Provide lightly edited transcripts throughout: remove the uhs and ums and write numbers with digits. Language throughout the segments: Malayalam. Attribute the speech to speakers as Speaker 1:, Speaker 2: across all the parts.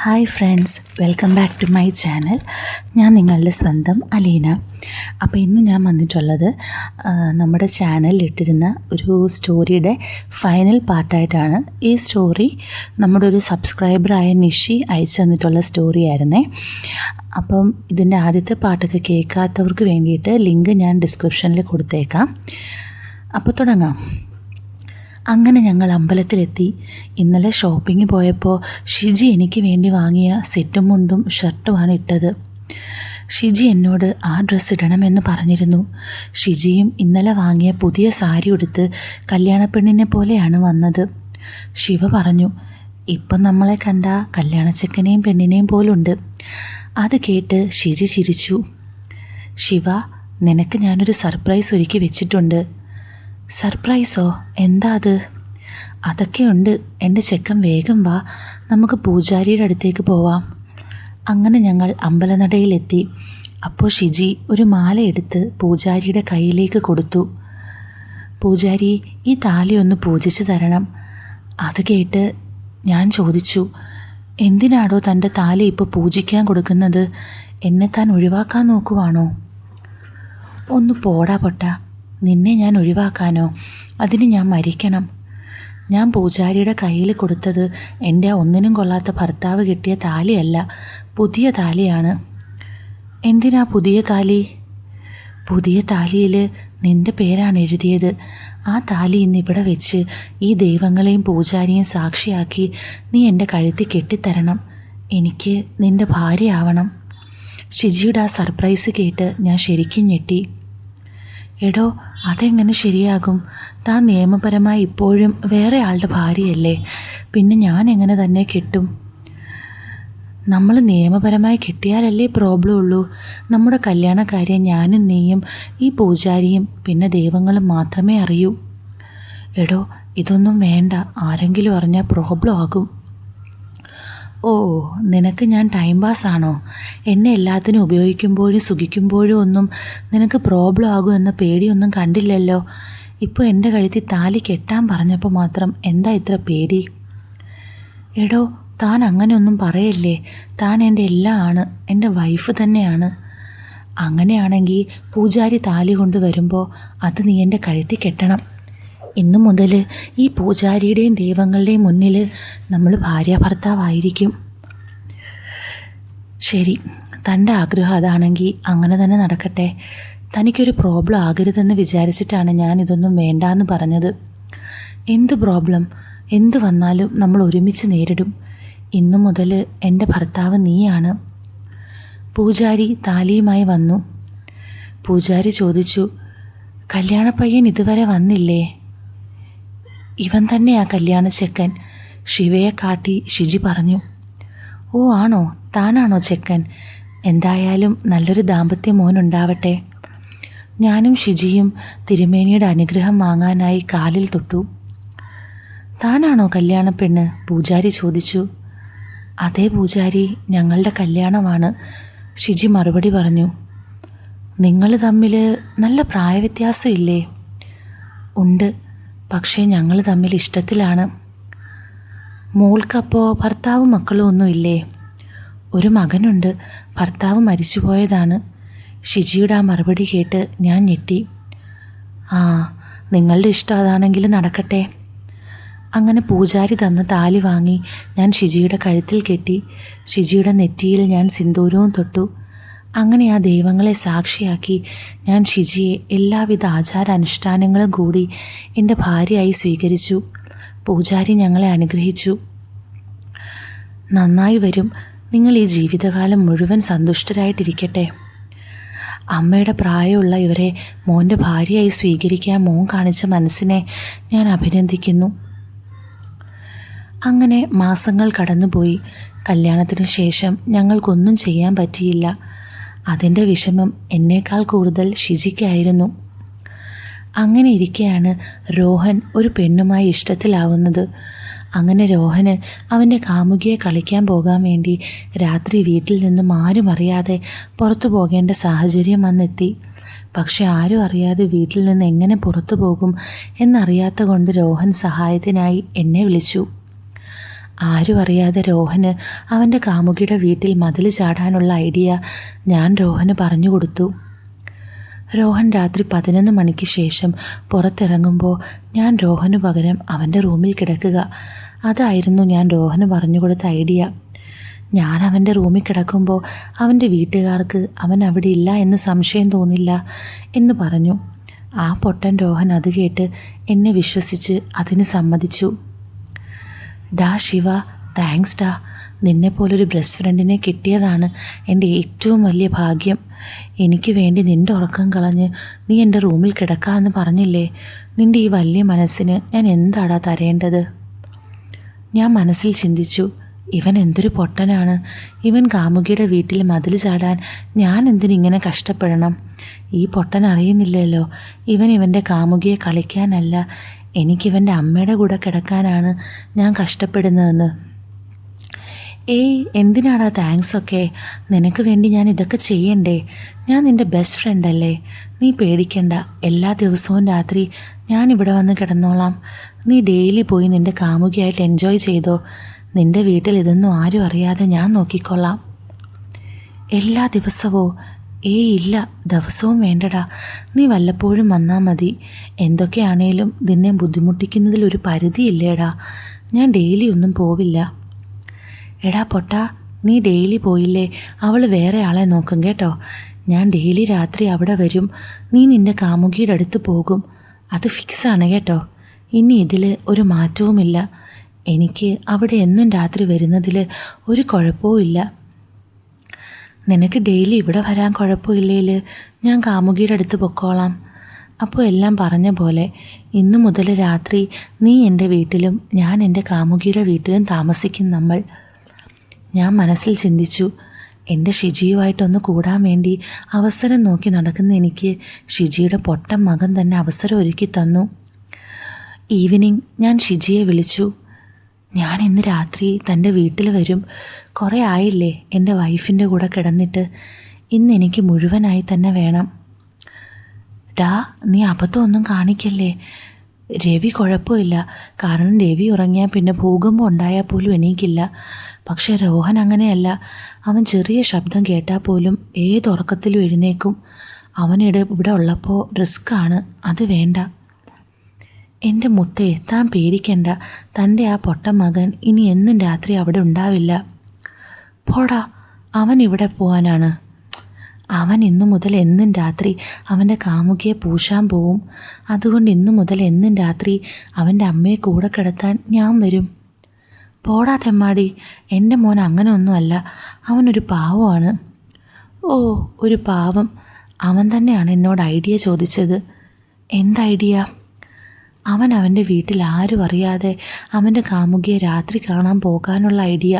Speaker 1: Hi friends, welcome back to my channel. ഞാൻ നിങ്ങളുടെ സ്വന്തം അലീന. അപ്പോൾ ഇന്ന് ഞാൻ വന്നിട്ടുള്ളത് നമ്മുടെ ചാനലിൽ ഇട്ടിരുന്ന ഒരു സ്റ്റോറിയുടെ ഫൈനൽ പാർട്ടായിട്ടാണ്. ഈ സ്റ്റോറി നമ്മുടെ ഒരു സബ്സ്ക്രൈബറായ നിഷി അയച്ചു തന്നിട്ടുള്ള സ്റ്റോറി ആയിരുന്നേ. അപ്പം ഇതിൻ്റെ ആദ്യത്തെ പാട്ടൊക്കെ കേൾക്കാത്തവർക്ക് വേണ്ടിയിട്ട് ലിങ്ക് ഞാൻ ഡിസ്ക്രിപ്ഷനിൽ കൊടുത്തേക്കാം. അപ്പോൾ തുടങ്ങാം. അങ്ങനെ ഞങ്ങൾ അമ്പലത്തിലെത്തി. ഇന്നലെ ഷോപ്പിങ്ങിന് പോയപ്പോൾ ഷിജി എനിക്ക് വേണ്ടി വാങ്ങിയ സെറ്റും മുണ്ടും ഷർട്ടുമാണ് ഇട്ടത്. ഷിജി എന്നോട് ആ ഡ്രസ്സ് ഇടണമെന്ന് പറഞ്ഞിരുന്നു. ഷിജിയും ഇന്നലെ വാങ്ങിയ പുതിയ സാരി ഉടുത്ത് കല്യാണപ്പെണ്ണിനെ പോലെയാണ് വന്നത്. ശിവ പറഞ്ഞു, ഇപ്പം നമ്മളെ കണ്ട കല്യാണച്ചക്കനെയും പെണ്ണിനെയും പോലുണ്ട്. അത് കേട്ട് ഷിജി ചിരിച്ചു. ശിവ, നിനക്ക് ഞാനൊരു സർപ്രൈസ് ഒരുക്കി വെച്ചിട്ടുണ്ട്. സർപ്രൈസോ? എന്താ അത്? അതൊക്കെയുണ്ട്. എൻ്റെ ചെക്കൻ, വേഗം വാ, നമുക്ക് പൂജാരിയുടെ അടുത്തേക്ക് പോവാം. അങ്ങനെ ഞങ്ങൾ അമ്പലനടയിലെത്തി. അപ്പോൾ ഷിജി ഒരു മാല എടുത്ത് പൂജാരിയുടെ കയ്യിലേക്ക് കൊടുത്തു. പൂജാരി, ഈ താലി ഒന്ന് പൂജിച്ച് തരണം. അത് കേട്ട് ഞാൻ ചോദിച്ചു, എന്തിനാടോ തൻ്റെ താലി ഇപ്പോൾ പൂജിക്കാൻ കൊടുക്കുന്നത്? എന്നെ താൻ ഒഴിവാക്കാൻ നോക്കുവാണോ? ഒന്ന് പോടാ പൊട്ട, നിന്നെ ഞാൻ ഒഴിവാക്കാനോ? അതിന് ഞാൻ മരിക്കണം. ഞാൻ പൂജാരിയുടെ കയ്യിൽ കൊടുത്തത് എൻ്റെ ഒന്നിനും കൊള്ളാത്ത ഭർത്താവ് കിട്ടിയ താലിയല്ല, പുതിയ താലിയാണ്. എന്തിനാ പുതിയ താലി? പുതിയ താലിയിൽ നിൻ്റെ പേരാണ് എഴുതിയത്. ആ താലി ഇന്നിവിടെ വെച്ച് ഈ ദൈവങ്ങളെയും പൂജാരിയെയും സാക്ഷിയാക്കി നീ എൻ്റെ കഴുത്തിൽ കെട്ടിത്തരണം. എനിക്ക് നിൻ്റെ ഭാര്യയാവണം. ഷിജിയുടെ ആ സർപ്രൈസ് കേട്ട് ഞാൻ ശരിക്കും ഞെട്ടി. എടോ, അതെങ്ങനെ ശരിയാകും? താൻ നിയമപരമായി ഇപ്പോഴും വേറെ ആളുടെ ഭാര്യയല്ലേ? പിന്നെ ഞാൻ എങ്ങനെ തന്നെ കെട്ടും? നമ്മൾ നിയമപരമായി കെട്ടിയാലല്ലേ പ്രോബ്ലം ഉള്ളൂ. നമ്മുടെ കല്യാണക്കാര്യം ഞാനും നീയും ഈ പൂജാരിയും പിന്നെ ദൈവങ്ങളും മാത്രമേ അറിയൂ. എടോ, ഇതൊന്നും വേണ്ട. ആരെങ്കിലും അറിഞ്ഞാൽ പ്രോബ്ലം ആകും. ഓ, നിനക്ക് ഞാൻ ടൈം പാസ്സാണോ? എന്നെ എല്ലാത്തിനും ഉപയോഗിക്കുമ്പോഴും സുഖിക്കുമ്പോഴും ഒന്നും നിനക്ക് പ്രോബ്ലം ആകും എന്ന പേടിയൊന്നും കണ്ടില്ലല്ലോ. ഇപ്പോൾ എൻ്റെ കഴുത്തിൽ താലി കെട്ടാൻ പറഞ്ഞപ്പോൾ മാത്രം എന്താ ഇത്ര പേടി? എടോ, താൻ അങ്ങനെയൊന്നും പറയല്ലേ. താൻ എൻ്റെ എല്ലാം ആണ്, എൻ്റെ വൈഫ് തന്നെയാണ്. അങ്ങനെയാണെങ്കിൽ പൂജാരി താലി കൊണ്ടുവരുമ്പോൾ അത് നീ എൻ്റെ കഴുത്തിൽ കെട്ടണം. ഇന്നു മുതൽ ഈ പൂജാരിയുടെയും ദൈവങ്ങളുടെയും മുന്നിൽ നമ്മൾ ഭാര്യാഭർത്താവായിരിക്കും. ശരി, തൻ്റെ ആഗ്രഹം അതാണെങ്കിൽ അങ്ങനെ തന്നെ നടക്കട്ടെ. തനിക്കൊരു പ്രോബ്ലം ആകരുതെന്ന് വിചാരിച്ചിട്ടാണ് ഞാൻ ഇതൊന്നും വേണ്ടാന്ന് പറഞ്ഞത്. എന്ത് പ്രോബ്ലം? എന്ത് വന്നാലും നമ്മൾ ഒരുമിച്ച് നേരിടും. ഇന്നു മുതൽ എൻ്റെ ഭർത്താവ് നീയാണ്. പൂജാരി താലിയുമായി വന്നു. പൂജാരി ചോദിച്ചു, കല്യാണപ്പയ്യൻ ഇതുവരെ വന്നില്ലേ? ഇവൻ തന്നെയാ കല്യാണച്ചെക്കൻ. ശിവയെ കാട്ടി ഷിജി പറഞ്ഞു. ഓ ആണോ? താനാണോ ചെക്കൻ? എന്തായാലും നല്ലൊരു ദാമ്പത്യ മോനുണ്ടാവട്ടെ. ഞാനും ഷിജിയും തിരുമേനിയുടെ അനുഗ്രഹം വാങ്ങാനായി കാലിൽ തൊട്ടു. താനാണോ കല്യാണപ്പെണ്ണ്? പൂജാരി ചോദിച്ചു. അതേ പൂജാരി, ഞങ്ങളുടെ കല്യാണമാണ്, ഷിജി മറുപടി പറഞ്ഞു. നിങ്ങൾ തമ്മിൽ നല്ല പ്രായവ്യത്യാസം ഇല്ലേ? ഉണ്ട്, പക്ഷേ ഞങ്ങൾ തമ്മിൽ ഇഷ്ടത്തിലാണ്. മോൾക്കപ്പോൾ ഭർത്താവും മക്കളും ഒന്നും ഇല്ലേ? ഒരു മകനുണ്ട്, ഭർത്താവ് മരിച്ചുപോയതാണ്. ഷിജിയുടെ ആ മറുപടി കേട്ട് ഞാൻ ഞെട്ടി. ആ, നിങ്ങളുടെ ഇഷ്ടം അതാണെങ്കിൽ നടക്കട്ടെ. അങ്ങനെ പൂജാരി തന്ന താലി വാങ്ങി ഞാൻ ഷിജിയുടെ കഴുത്തിൽ കെട്ടി. ഷിജിയുടെ നെറ്റിയിൽ ഞാൻ സിന്ദൂരവും തൊട്ടു. അങ്ങനെ ആ ദൈവങ്ങളെ സാക്ഷിയാക്കി ഞാൻ ഷിജിയെ എല്ലാവിധ ആചാരാനുഷ്ഠാനങ്ങളും കൂടി എൻ്റെ ഭാര്യയായി സ്വീകരിച്ചു. പൂജാരി ഞങ്ങളെ അനുഗ്രഹിച്ചു. നന്നായി വരും. നിങ്ങൾ ഈ ജീവിതകാലം മുഴുവൻ സന്തുഷ്ടരായിട്ടിരിക്കട്ടെ. അമ്മയുടെ പ്രായമുള്ള ഇവരെ മോൻ്റെ ഭാര്യയായി സ്വീകരിക്കാൻ മോൻ കാണിച്ച മനസ്സിനെ ഞാൻ അഭിനന്ദിക്കുന്നു. അങ്ങനെ മാസങ്ങൾ കടന്നുപോയി. കല്യാണത്തിന് ശേഷം ഞങ്ങൾക്കൊന്നും ചെയ്യാൻ പറ്റിയില്ല. അതിൻ്റെ വിഷമം എന്നേക്കാൾ കൂടുതൽ ഷിജിക്കായിരുന്നു. അങ്ങനെ ഇരിക്കെയാണ് രോഹൻ ഒരു പെണ്ണുമായി ഇഷ്ടത്തിലാവുന്നത്. അങ്ങനെ രോഹന് അവൻ്റെ കാമുകിയെ കളിക്കാൻ പോകാൻ വേണ്ടി രാത്രി വീട്ടിൽ നിന്നും ആരും അറിയാതെ പുറത്തു പോകേണ്ട സാഹചര്യം വന്നെത്തി. പക്ഷെ ആരും അറിയാതെ വീട്ടിൽ നിന്ന് എങ്ങനെ പുറത്തു പോകും എന്നറിയാത്ത കൊണ്ട് രോഹൻ സഹായത്തിനായി എന്നെ വിളിച്ചു. ആരും അറിയാതെ രോഹന് അവൻ്റെ കാമുകിയുടെ വീട്ടിൽ മതിൽ ചാടാനുള്ള ഐഡിയ ഞാൻ രോഹന് പറഞ്ഞു കൊടുത്തു. രോഹൻ രാത്രി 11 മണിക്ക് ശേഷം പുറത്തിറങ്ങുമ്പോൾ ഞാൻ രോഹന് പകരം അവൻ്റെ റൂമിൽ കിടക്കുക. അതായിരുന്നു ഞാൻ രോഹന് പറഞ്ഞു കൊടുത്ത ഐഡിയ. ഞാൻ അവൻ്റെ റൂമിൽ കിടക്കുമ്പോൾ അവൻ്റെ വീട്ടുകാർക്ക് അവൻ അവിടെ ഇല്ല എന്ന് സംശയം തോന്നില്ല എന്ന് പറഞ്ഞു. ആ പൊട്ടൻ രോഹൻ അത് കേട്ട് എന്നെ വിശ്വസിച്ച് അതിന് സമ്മതിച്ചു. ഡാ ശിവ, താങ്ക്സ് ഡാ. നിന്നെപ്പോലൊരു ബെസ്റ്റ് ഫ്രണ്ടിനെ കിട്ടിയതാണ് എൻ്റെ ഏറ്റവും വലിയ ഭാഗ്യം. എനിക്ക് വേണ്ടി നിൻ്റെ ഉറക്കം കളഞ്ഞ് നീ എൻ്റെ റൂമിൽ കിടക്കാമെന്ന് പറഞ്ഞില്ലേ? നിൻ്റെ ഈ വലിയ മനസ്സിന് ഞാൻ എന്താടാ തരേണ്ടത്? ഞാൻ മനസ്സിൽ ചിന്തിച്ചു, ഇവൻ എന്തൊരു പൊട്ടനാണ്. ഇവൻ കാമുകിയുടെ വീട്ടിൽ മതിൽ ചാടാൻ ഞാൻ എന്തിനിങ്ങനെ കഷ്ടപ്പെടണം? ഈ പൊട്ടൻ അറിയുന്നില്ലല്ലോ ഇവൻ്റെ കാമുകിയെ കളിക്കാനല്ല, എനിക്കിവൻ്റെ അമ്മയുടെ കൂടെ കിടക്കാനാണ് ഞാൻ കഷ്ടപ്പെടുന്നതെന്ന്. ഏയ്, എന്തിനാടാ താങ്ക്സ് ഒക്കെ? നിനക്ക് വേണ്ടി ഞാൻ ഇതൊക്കെ ചെയ്യണ്ടേ? ഞാൻ നിൻ്റെ ബെസ്റ്റ് ഫ്രണ്ടല്ലേ? നീ പേടിക്കണ്ട. എല്ലാ ദിവസവും രാത്രി ഞാൻ ഇവിടെ വന്ന് കിടന്നോളാം. നീ ഡെയിലി പോയി നിൻ്റെ കാമുകിയായിട്ട് എൻജോയ് ചെയ്തോ. നിൻ്റെ വീട്ടിൽ ഇതൊന്നും ആരും അറിയാതെ ഞാൻ നോക്കിക്കൊള്ളാം. എല്ലാ ദിവസവും? ഏയ് ഇല്ല, ദിവസവും വേണ്ടടാ. നീ വല്ലപ്പോഴും വന്നാൽ മതി. എന്തൊക്കെയാണേലും നിന്നെ ബുദ്ധിമുട്ടിക്കുന്നതിലൊരു പരിധിയില്ലേടാ. ഞാൻ ഡെയിലി ഒന്നും പോവില്ല. എടാ പൊട്ടാ, നീ ഡെയിലി പോയില്ലേ അവൾ വേറെ ആളെ നോക്കും കേട്ടോ. ഞാൻ ഡെയിലി രാത്രി അവിടെ വരും. നീ നിൻ്റെ കാമുകിയുടെ അടുത്ത് പോകും. അത് ഫിക്സാണ് കേട്ടോ. ഇനി ഇതിൽ ഒരു മാറ്റവുമില്ല. എനിക്ക് അവിടെ എന്നും രാത്രി വരുന്നതിൽ ഒരു കുഴപ്പവും ഇല്ല. നിനക്ക് ഡെയിലി ഇവിടെ വരാൻ കുഴപ്പമില്ലേൽ ഞാൻ കാമുകിയുടെ അടുത്ത് പൊക്കോളാം. അപ്പോൾ എല്ലാം പറഞ്ഞ പോലെ ഇന്നു മുതൽ രാത്രി നീ എൻ്റെ വീട്ടിലും ഞാൻ എൻ്റെ കാമുകിയുടെ വീട്ടിലും താമസിക്കും നമ്മൾ. ഞാൻ മനസ്സിൽ ചിന്തിച്ചു, എൻ്റെ ഷിജിയുമായിട്ടൊന്ന് കൂടാൻ വേണ്ടി അവസരം നോക്കി നടക്കുന്ന എനിക്ക് ഷിജിയുടെ പൊട്ടൻ മകൻ തന്നെ അവസരം ഒരുക്കി തന്നു. ഈവനിങ് ഞാൻ ഷിജിയെ വിളിച്ചു. ഞാൻ ഇന്ന് രാത്രി തൻ്റെ വീട്ടിൽ വരും. കുറേ ആയില്ലേ എൻ്റെ വൈഫിൻ്റെ കൂടെ കിടന്നിട്ട്. ഇന്ന് എനിക്ക് മുഴുവനായി തന്നെ വേണം. ഡാ, നീ അബദ്ധമൊന്നും കാണിക്കല്ലേ. രവി കുഴപ്പമില്ല, കാരണം രവി ഉറങ്ങിയാൽ പിന്നെ ഭൂകമ്പം ഉണ്ടായാൽ പോലും എണീക്കില്ല. പക്ഷേ രോഹൻ അങ്ങനെയല്ല. അവൻ ചെറിയ ശബ്ദം കേട്ടാൽ പോലും ഏതുറക്കത്തിലും എഴുന്നേക്കും. അവനിടെ ഇവിടെ ഉള്ളപ്പോൾ റിസ്ക്കാണ്. അത് വേണ്ട. എൻ്റെ മുത്തേ, താൻ പേടിക്കണ്ട. തൻ്റെ ആ പൊട്ടൻ മകൻ ഇനി എന്നും രാത്രി അവിടെ ഉണ്ടാവില്ല. പോടാ, അവൻ ഇവിടെ പോകാനാണ്. അവൻ ഇന്നു മുതൽ എന്നും രാത്രി അവൻ്റെ കാമുകിയെ പൂശാൻ പോവും. അതുകൊണ്ട് ഇന്നു മുതൽ എന്നും രാത്രി അവൻ്റെ അമ്മയെ കൂടെ കിടത്താൻ ഞാൻ വരും. പോടാ തെമ്മാടി, എൻ്റെ മോൻ അങ്ങനെ ഒന്നുമല്ല. അവനൊരു പാവമാണ്. ഓ, ഒരു പാവം. അവൻ തന്നെയാണ് എന്നോട് ഐഡിയ ചോദിച്ചത്. എന്ത് ഐഡിയ? അവൻ അവൻ്റെ വീട്ടിൽ ആരും അറിയാതെ അവൻ്റെ കാമുകിയെ രാത്രി കാണാൻ പോകാനുള്ള ഐഡിയ.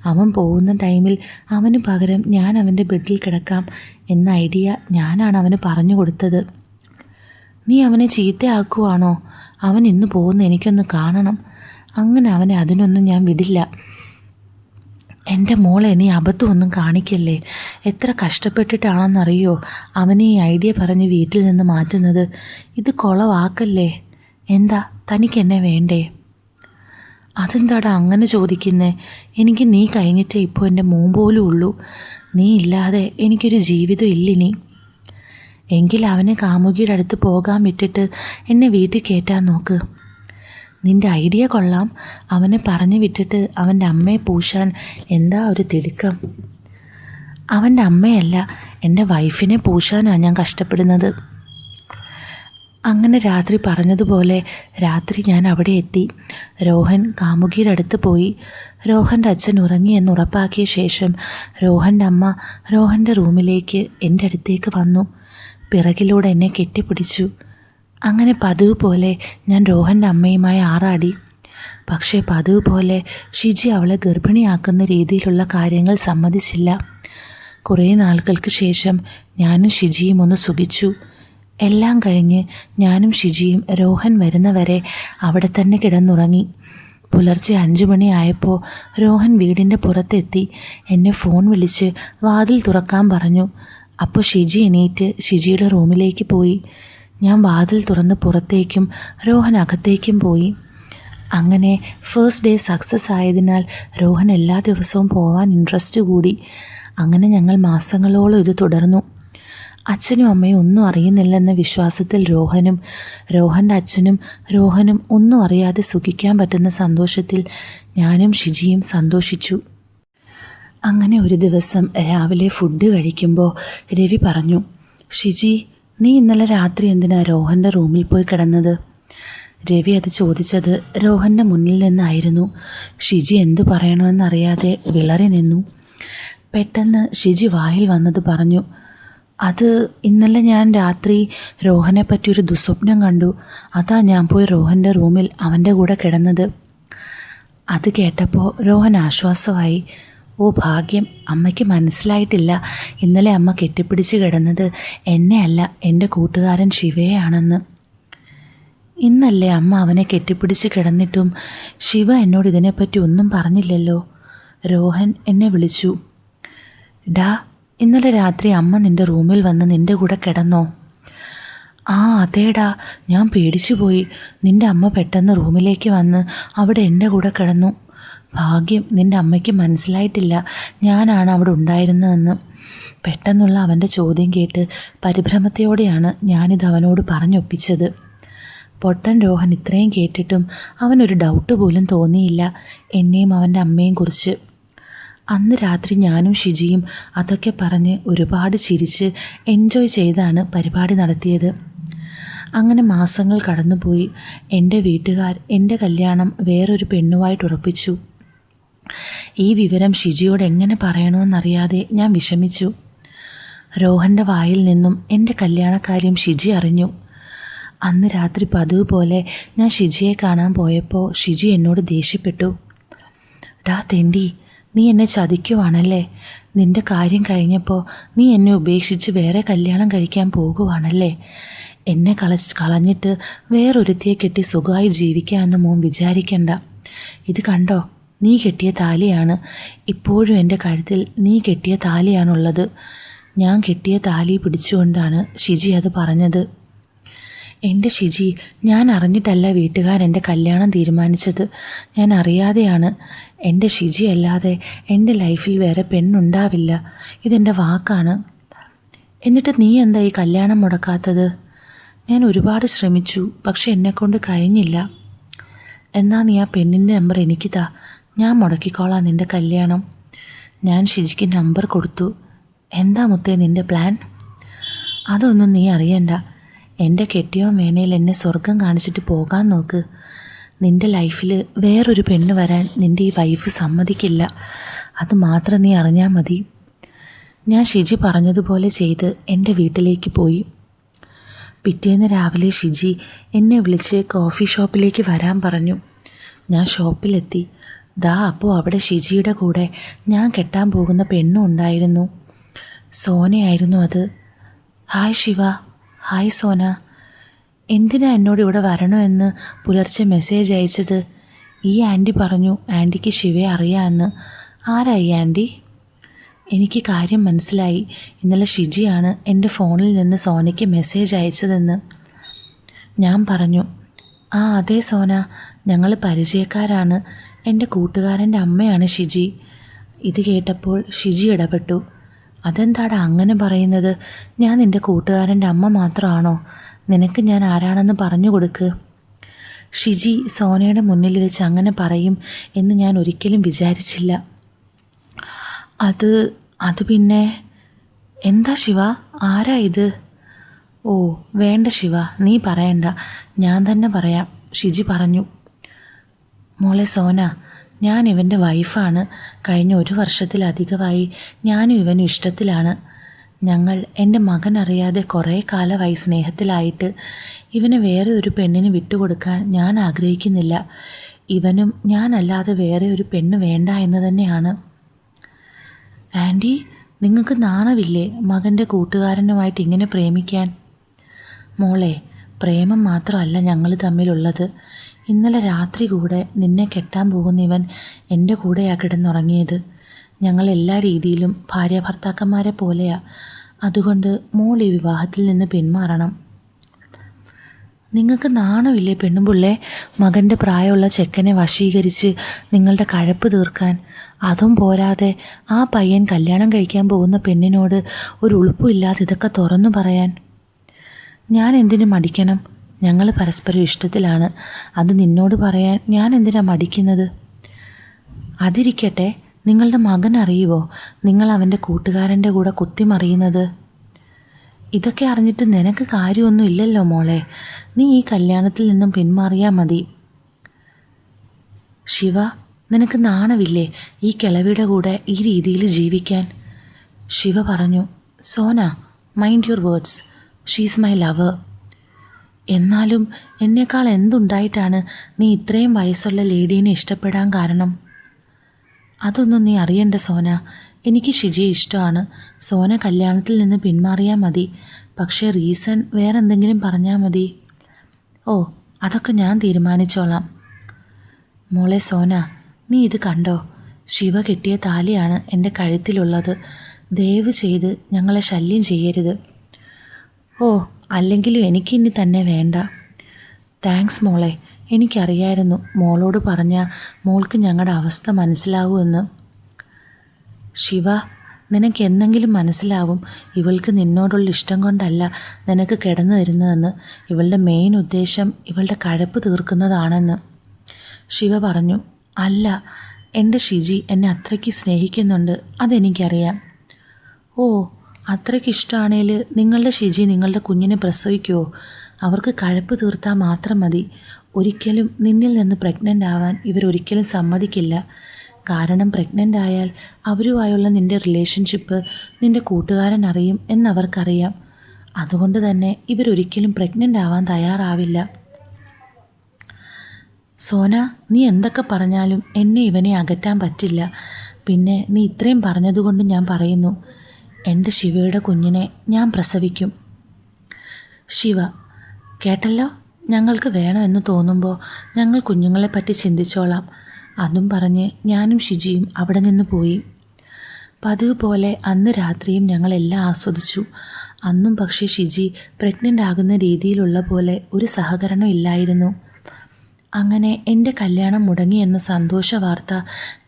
Speaker 1: അവൻ പോകുന്ന ടൈമിൽ അവന് പകരം ഞാൻ അവൻ്റെ ബെഡിൽ കിടക്കാം എന്ന ഐഡിയ ഞാനാണ് അവന് പറഞ്ഞു കൊടുത്തത്. നീ അവനെ ചീത്തയാക്കുവാണോ? അവൻ ഇന്ന് പോകുന്ന എനിക്കൊന്ന് കാണണം. അങ്ങനെ അവനെ അതിനൊന്നും ഞാൻ വിടില്ല. എൻ്റെ മോളെ, നീ അബദ്ധമൊന്നും കാണിക്കല്ലേ. എത്ര കഷ്ടപ്പെട്ടിട്ടാണെന്നറിയോ അവനെ ഈ ഐഡിയ പറഞ്ഞ് വീട്ടിൽ നിന്ന് മാറ്റുന്നത്. ഇത് കുളവാക്കല്ലേ. എന്താ, തനിക്കെന്നെ വേണ്ടേ? അതെന്താടാ അങ്ങനെ ചോദിക്കുന്നേ? എനിക്ക് നീ കഴിഞ്ഞിട്ടേ ഇപ്പോൾ എൻ്റെ മോൻ പോലും ഉള്ളൂ. നീ ഇല്ലാതെ എനിക്കൊരു ജീവിതം ഇല്ലിനി. എങ്കിൽ അവനെ കാമുകിയുടെ അടുത്ത് പോകാൻ വിട്ടിട്ട് എന്നെ വീട്ടിൽ കയറ്റാൻ നോക്ക്. നിൻ്റെ ഐഡിയ കൊള്ളാം. അവനെ പറഞ്ഞു വിട്ടിട്ട് അവൻ്റെ അമ്മയെ പൂശാൻ എന്താ ഒരു തിടുക്കം? അവൻ്റെ അമ്മയല്ല, എൻ്റെ വൈഫിനെ പൂശാനാണ് ഞാൻ കഷ്ടപ്പെടുന്നത്. അങ്ങനെ രാത്രി പറഞ്ഞതുപോലെ രാത്രി ഞാൻ അവിടെ എത്തി. രോഹൻ കാമുകിയുടെ അടുത്ത് പോയി. രോഹൻ്റെ അച്ഛൻ ഉറങ്ങി എന്ന് ഉറപ്പാക്കിയ ശേഷം രോഹൻ്റെ അമ്മ രോഹൻ്റെ റൂമിലേക്ക് എൻ്റെ അടുത്തേക്ക് വന്നു. പിറകിലൂടെ എന്നെ കെട്ടിപ്പിടിച്ചു. അങ്ങനെ പതിവ് പോലെ ഞാൻ രോഹൻ്റെ അമ്മയുമായി ആറാടി. പക്ഷേ പതിവ് പോലെ ഷിജി അവളെ ഗർഭിണിയാക്കുന്ന രീതിയിലുള്ള കാര്യങ്ങൾ സമ്മതിച്ചില്ല. കുറേ നാളുകൾക്ക് ശേഷം ഞാനും ഷിജിയും ഒന്ന് സുഖിച്ചു. എല്ലാം കഴിഞ്ഞ് ഞാനും ഷിജിയും രോഹൻ വരുന്നവരെ അവിടെ തന്നെ കിടന്നുറങ്ങി. പുലർച്ചെ 5 മണിയായപ്പോൾ രോഹൻ വീടിൻ്റെ പുറത്തെത്തി എന്നെ ഫോൺ വിളിച്ച് വാതിൽ തുറക്കാൻ പറഞ്ഞു. അപ്പോൾ ഷിജി എണീറ്റ് ഷിജിയുടെ റൂമിലേക്ക് പോയി. ഞാൻ വാതിൽ തുറന്ന് പുറത്തേക്കും രോഹൻ അകത്തേക്കും പോയി. അങ്ങനെ ഫസ്റ്റ് ഡേ സക്സസ് ആയതിനാൽ രോഹൻ എല്ലാ ദിവസവും പോവാൻ ഇൻട്രസ്റ്റ് കൂടി. അങ്ങനെ ഞങ്ങൾ മാസങ്ങളോളം ഇത് തുടർന്നു. അച്ഛനും അമ്മയും ഒന്നും അറിയുന്നില്ലെന്ന വിശ്വാസത്തിൽ രോഹൻ്റെ അച്ഛനും രോഹനും ഒന്നും അറിയാതെ സുഖിക്കാൻ പറ്റുന്ന സന്തോഷത്തിൽ ഞാനും ഷിജിയും സന്തോഷിച്ചു. അങ്ങനെ ഒരു ദിവസം രാവിലെ ഫുഡ് കഴിക്കുമ്പോൾ രവി പറഞ്ഞു, ഷിജി, നീ ഇന്നലെ രാത്രി എന്തിനാ രോഹൻ്റെ റൂമിൽ പോയി കിടന്നത്? രവി അത് ചോദിച്ചത് രോഹൻ്റെ മുന്നിൽ നിന്നായിരുന്നു. ഷിജി എന്തു പറയണമെന്നറിയാതെ വിളറി നിന്നു. പെട്ടെന്ന് ഷിജി വായിൽ വന്നത് പറഞ്ഞു, അത് ഇന്നലെ ഞാൻ രാത്രി രോഹനെ പറ്റിയൊരു ദുസ്വപ്നം കണ്ടു. അതാ ഞാൻ പോയി രോഹൻ്റെ റൂമിൽ അവൻ്റെ കൂടെ കിടന്നത്. അത് കേട്ടപ്പോൾ രോഹൻ ആശ്വാസമായി. ഓ ഭാഗ്യം, അമ്മയ്ക്ക് മനസ്സിലായിട്ടില്ല ഇന്നലെ അമ്മ കെട്ടിപ്പിടിച്ച് കിടന്നത് എന്നെയല്ല, എൻ്റെ കൂട്ടുകാരൻ ശിവയെയാണെന്ന്. ഇന്നല്ലേ അമ്മ അവനെ കെട്ടിപ്പിടിച്ച് കിടന്നിട്ടും ശിവ എന്നോട് ഇതിനെപ്പറ്റി ഒന്നും പറഞ്ഞില്ലല്ലോ. രോഹൻ എന്നെ വിളിച്ചു. ഡാ, ഇന്നലെ രാത്രി അമ്മ നിൻ്റെ റൂമിൽ വന്ന് നിൻ്റെ കൂടെ കിടന്നോ? ആ അതേടാ, ഞാൻ പേടിച്ചു പോയി. നിൻ്റെ അമ്മ പെട്ടെന്ന് റൂമിലേക്ക് വന്ന് അവിടെ എൻ്റെ കൂടെ കിടന്നു. ഭാഗ്യം നിൻ്റെ അമ്മയ്ക്ക് മനസ്സിലായിട്ടില്ല ഞാനാണ് അവിടെ ഉണ്ടായിരുന്നതെന്ന്. പെട്ടെന്നുള്ള അവൻ്റെ ചോദ്യം കേട്ട് പരിഭ്രമത്തോടെയാണ് ഞാനിത് അവനോട് പറഞ്ഞൊപ്പിച്ചത്. പൊട്ടൻ രോഹൻ ഇത്രയും കേട്ടിട്ടും അവനൊരു ഡൗട്ട് പോലും തോന്നിയില്ല എന്നെയും അവൻ്റെ അമ്മയെയും കുറിച്ച്. അന്ന് രാത്രി ഞാനും ഷിജിയും അതൊക്കെ പറഞ്ഞ് ഒരുപാട് ചിരിച്ച് എൻജോയ് ചെയ്താണ് പരിപാടി നടത്തിയത്. അങ്ങനെ മാസങ്ങൾ കടന്നുപോയി. എൻ്റെ വീട്ടുകാർ എൻ്റെ കല്യാണം വേറൊരു പെണ്ണുമായിട്ട് ഉറപ്പിച്ചു. ഈ വിവരം ഷിജിയോട് എങ്ങനെ പറയണമെന്നറിയാതെ ഞാൻ വിഷമിച്ചു. രോഹൻ്റെ വായിൽ നിന്നും എൻ്റെ കല്യാണക്കാര്യം ഷിജി അറിഞ്ഞു. അന്ന് രാത്രി പതിവ് പോലെ ഞാൻ ഷിജിയെ കാണാൻ പോയപ്പോൾ ഷിജി എന്നോട് ദേഷ്യപ്പെട്ടു. ഡാ തെണ്ടി, നീ എന്നെ ചതിക്കുവാണല്ലേ? നിൻ്റെ കാര്യം കഴിഞ്ഞപ്പോൾ നീ എന്നെ ഉപേക്ഷിച്ച് വേറെ കല്യാണം കഴിക്കാൻ പോകുവാണല്ലേ? എന്നെ കളഞ്ഞിട്ട് വേറൊരുത്തിയെ കെട്ടി സുഖമായി ജീവിക്കാമെന്ന് മോൻ വിചാരിക്കണ്ട. ഇത് കണ്ടോ, നീ കെട്ടിയ താലിയാണ്. ഇപ്പോഴും എൻ്റെ കഴുത്തിൽ നീ കെട്ടിയ താലിയാണുള്ളത്. ഞാൻ കെട്ടിയ താലി പിടിച്ചുകൊണ്ടാണ് ഷിജി അത് പറഞ്ഞത്. എൻ്റെ ഷിജി, ഞാൻ അറിഞ്ഞിട്ടല്ല വീട്ടുകാരെൻ്റെ കല്യാണം തീരുമാനിച്ചത്. ഞാൻ അറിയാതെയാണ്. എൻ്റെ ഷിജി അല്ലാതെ എൻ്റെ ലൈഫിൽ വേറെ പെണ്ണുണ്ടാവില്ല. ഇതെൻ്റെ വാക്കാണ്. എന്നിട്ട് നീ എന്താ ഈ കല്യാണം മുടക്കാത്തത്? ഞാൻ ഒരുപാട് ശ്രമിച്ചു, പക്ഷെ എന്നെക്കൊണ്ട് കഴിഞ്ഞില്ല. എന്നാ നീ ആ പെണ്ണിൻ്റെ നമ്പർ എനിക്ക് താ, ഞാൻ മുടക്കിക്കോളാം നിൻ്റെ കല്യാണം. ഞാൻ ഷിജിക്ക് നമ്പർ കൊടുത്തു. എന്താ മുത്തേ നിൻ്റെ പ്ലാൻ? അതൊന്നും നീ അറിയണ്ട. എൻ്റെ കെട്ടിയോൻ വേണേൽ എന്നെ സ്വർഗം കാണിച്ചിട്ട് പോകാൻ നോക്ക്. നിൻ്റെ ലൈഫിൽ വേറൊരു പെണ്ണ് വരാൻ നിൻ്റെ ഈ വൈഫ് സമ്മതിക്കില്ല. അത് മാത്രം നീ അറിഞ്ഞാൽ മതി. ഞാൻ ഷിജി പറഞ്ഞതുപോലെ ചെയ്ത് എൻ്റെ വീട്ടിലേക്ക് പോയി. പിറ്റേന്ന് രാവിലെ ഷിജി എന്നെ വിളിച്ച് കോഫി ഷോപ്പിലേക്ക് വരാൻ പറഞ്ഞു. ഞാൻ ഷോപ്പിലെത്തി. ദാ അപ്പോൾ അവിടെ ഷിജിയുടെ കൂടെ ഞാൻ കെട്ടാൻ പോകുന്ന പെണ്ണും ഉണ്ടായിരുന്നു. സോനയായിരുന്നു അത്. ഹായ് ശിവ. ഹായ് സോന. എന്തിനാ എന്നോട് ഇവിടെ വരണമെന്ന് പുലർച്ചെ മെസ്സേജ് അയച്ചത്? ഈ ആൻറ്റി പറഞ്ഞു ആൻറ്റിക്ക് ശിവയെ അറിയാമെന്ന്. ആരാ ഈ ആൻറ്റി? എനിക്ക് കാര്യം മനസ്സിലായി. ഇന്നലെ ഷിജിയാണ് എൻ്റെ ഫോണിൽ നിന്ന് സോനയ്ക്ക് മെസ്സേജ് അയച്ചതെന്ന്. ഞാൻ പറഞ്ഞു, ആ അതെ സോന, ഞങ്ങൾ പരിചയക്കാരാണ്. എൻ്റെ കൂട്ടുകാരൻ്റെ അമ്മയാണ് ഷിജി. ഇത് കേട്ടപ്പോൾ ഷിജി ഇടപെട്ടു. അതെന്താടാ അങ്ങനെ പറയുന്നത്? ഞാൻ നിൻ്റെ കൂട്ടുകാരൻ്റെ അമ്മ മാത്രമാണോ? നിനക്ക് ഞാൻ ആരാണെന്ന് പറഞ്ഞു കൊടുക്ക്. ഷിജി സോനയുടെ മുന്നിൽ വെച്ച് അങ്ങനെ പറയും എന്ന് ഞാൻ ഒരിക്കലും വിചാരിച്ചില്ല. അത് പിന്നെ എന്താ ശിവ, ആരാ ഇത്? ഓ വേണ്ട ശിവ, നീ പറയണ്ട, ഞാൻ തന്നെ പറയാം. ഷിജി പറഞ്ഞു. മോളെ സോന, ഞാൻ ഇവൻ്റെ വൈഫാണ്. കഴിഞ്ഞ 1 വർഷത്തിലധികമായി ഞാനും ഇവനും ഇഷ്ടത്തിലാണ്. ഞങ്ങൾ എൻ്റെ മകൻ അറിയാതെ കുറേ കാലമായി സ്നേഹത്തിലായിട്ട്. ഇവനെ വേറെ ഒരു പെണ്ണിന് വിട്ടുകൊടുക്കാൻ ഞാൻ ആഗ്രഹിക്കുന്നില്ല. ഇവനും ഞാനല്ലാതെ വേറെ ഒരു പെണ്ണ് വേണ്ട എന്ന് തന്നെയാണ്. ആൻറ്റി, നിങ്ങൾക്ക് നാണമില്ലേ മകൻ്റെ കൂട്ടുകാരനുമായിട്ട് ഇങ്ങനെ പ്രേമിക്കാൻ? മോളെ, പ്രേമം മാത്രമല്ല ഞങ്ങൾ തമ്മിലുള്ളത്. ഇന്നലെ രാത്രി കൂടെ നിന്നെ കെട്ടാൻ പോകുന്ന ഇവൻ എൻ്റെ കൂടെയാ കിടന്നുറങ്ങിയത്. ഞങ്ങൾ എല്ലാ രീതിയിലും ഭാര്യ ഭർത്താക്കന്മാരെ പോലെയാ. അതുകൊണ്ട് മോൾ ഈ വിവാഹത്തിൽ നിന്ന് പിന്മാറണം. നിങ്ങൾക്ക് നാണമില്ലേ പെണ്ണുപിള്ളേ, മകൻ്റെ പ്രായമുള്ള ചെക്കനെ വശീകരിച്ച് നിങ്ങളുടെ കഴപ്പ് തീർക്കാൻ? അതും പോരാതെ ആ പയ്യൻ കല്യാണം കഴിക്കാൻ പോകുന്ന പെണ്ണിനോട് ഒരു ഉളുപ്പുമില്ലാതെ ഇതൊക്കെ തുറന്നു പറയാൻ. ഞാൻ എന്തിനു മടിക്കണം? ഞങ്ങൾ പരസ്പരം ഇഷ്ടത്തിലാണ്. അത് നിന്നോട് പറയാൻ ഞാൻ എന്തിനാ മടിക്കുന്നത്? അതിരിക്കട്ടെ, നിങ്ങളുടെ മകൻ അറിയുമോ നിങ്ങൾ അവൻ്റെ കൂട്ടുകാരൻ്റെ കൂടെ കുത്തിമറിയുന്നത്? ഇതൊക്കെ അറിഞ്ഞിട്ട് നിനക്ക് കാര്യമൊന്നും ഇല്ലല്ലോ മോളെ. നീ ഈ കല്യാണത്തിൽ നിന്നും പിന്മാറിയാൽ മതി. ശിവ, നിനക്ക് നാണമില്ലേ ഈ കിളവിയുടെ കൂടെ ഈ രീതിയിൽ ജീവിക്കാൻ? ശിവ പറഞ്ഞു, Sona, mind your words. She's my lover. എന്നാലും എന്നേക്കാൾ എന്തുണ്ടായിട്ടാണ് നീ ഇത്രയും വയസ്സുള്ള ലേഡീനെ ഇഷ്ടപ്പെടാൻ കാരണം? അതൊന്നും നീ അറിയണ്ട സോന. എനിക്ക് ഷിജിയെ ഇഷ്ടമാണ്. സോന കല്യാണത്തിൽ നിന്ന് പിന്മാറിയാൽ മതി. പക്ഷേ റീസൺ വേറെ എന്തെങ്കിലും പറഞ്ഞാൽ മതി. ഓ, അതൊക്കെ ഞാൻ തീരുമാനിച്ചോളാം. മോളെ സോന, നീ ഇത് കണ്ടോ? ശിവ കെട്ടിയ താലിയാണ് എൻ്റെ കഴുത്തിലുള്ളത്. ദയവ് ചെയ്ത് ഞങ്ങളെ ശല്യം ചെയ്യരുത്. ഓ, അല്ലെങ്കിലും എനിക്കിനി തന്നെ വേണ്ട. താങ്ക്സ് മോളെ. എനിക്കറിയായിരുന്നു മോളോട് പറഞ്ഞാൽ മോൾക്ക് ഞങ്ങളുടെ അവസ്ഥ മനസ്സിലാവുമെന്ന്. ശിവ, നിനക്ക് എന്തെങ്കിലും മനസ്സിലാവും. ഇവൾക്ക് നിന്നോടുള്ള ഇഷ്ടം കൊണ്ടല്ല നിനക്ക് കിടന്നു തരുന്നതെന്ന്. ഇവളുടെ മെയിൻ ഉദ്ദേശം ഇവളുടെ കഴപ്പ് തീർക്കുന്നതാണെന്ന്. ശിവ പറഞ്ഞു, അല്ല, എൻ്റെ ഷിജി എന്നെ അത്രയ്ക്ക് സ്നേഹിക്കുന്നുണ്ട്, അതെനിക്കറിയാം. ഓ, അത്രയ്ക്ക് ഇഷ്ടമാണേൽ നിങ്ങളുടെ ഷിജി നിങ്ങളുടെ കുഞ്ഞിനെ പ്രസവിക്കുമോ? അവർക്ക് കഴപ്പ് തീർത്താൽ മാത്രം മതി. ഒരിക്കലും നിന്നിൽ നിന്ന് പ്രഗ്നൻ്റ് ആവാൻ ഇവരൊരിക്കലും സമ്മതിക്കില്ല. കാരണം പ്രഗ്നൻ്റ് ആയാൽ അവരുമായുള്ള നിൻ്റെ റിലേഷൻഷിപ്പ് നിൻ്റെ കൂട്ടുകാരൻ അറിയും എന്നവർക്കറിയാം. അതുകൊണ്ട് തന്നെ ഇവരൊരിക്കലും പ്രഗ്നൻ്റ് ആവാൻ തയ്യാറാവില്ല. സോന, നീ എന്തൊക്കെ പറഞ്ഞാലും എന്നെ ഇവനെ അകറ്റാൻ പറ്റില്ല. പിന്നെ നീ ഇത്രയും പറഞ്ഞതുകൊണ്ട് ഞാൻ പറയുന്നു, എൻ്റെ ശിവയുടെ കുഞ്ഞിനെ ഞാൻ പ്രസവിക്കും. ശിവ, കേട്ടല്ലോ, ഞങ്ങൾക്ക് വേണമെന്ന് തോന്നുമ്പോൾ ഞങ്ങൾ കുഞ്ഞുങ്ങളെപ്പറ്റി ചിന്തിച്ചോളാം. അതും പറഞ്ഞ് ഞാനും ഷിജിയും അവിടെ നിന്ന് പോയി. പതിവ് പോലെ അന്ന് രാത്രിയും ഞങ്ങളെല്ലാം ആസ്വദിച്ചു. അന്നും പക്ഷേ ഷിജി പ്രഗ്നൻ്റ് ആകുന്ന രീതിയിലുള്ള പോലെ ഒരു സഹകരണം ഇല്ലായിരുന്നു. അങ്ങനെ എൻ്റെ കല്യാണം മുടങ്ങിയെന്ന സന്തോഷ വാർത്ത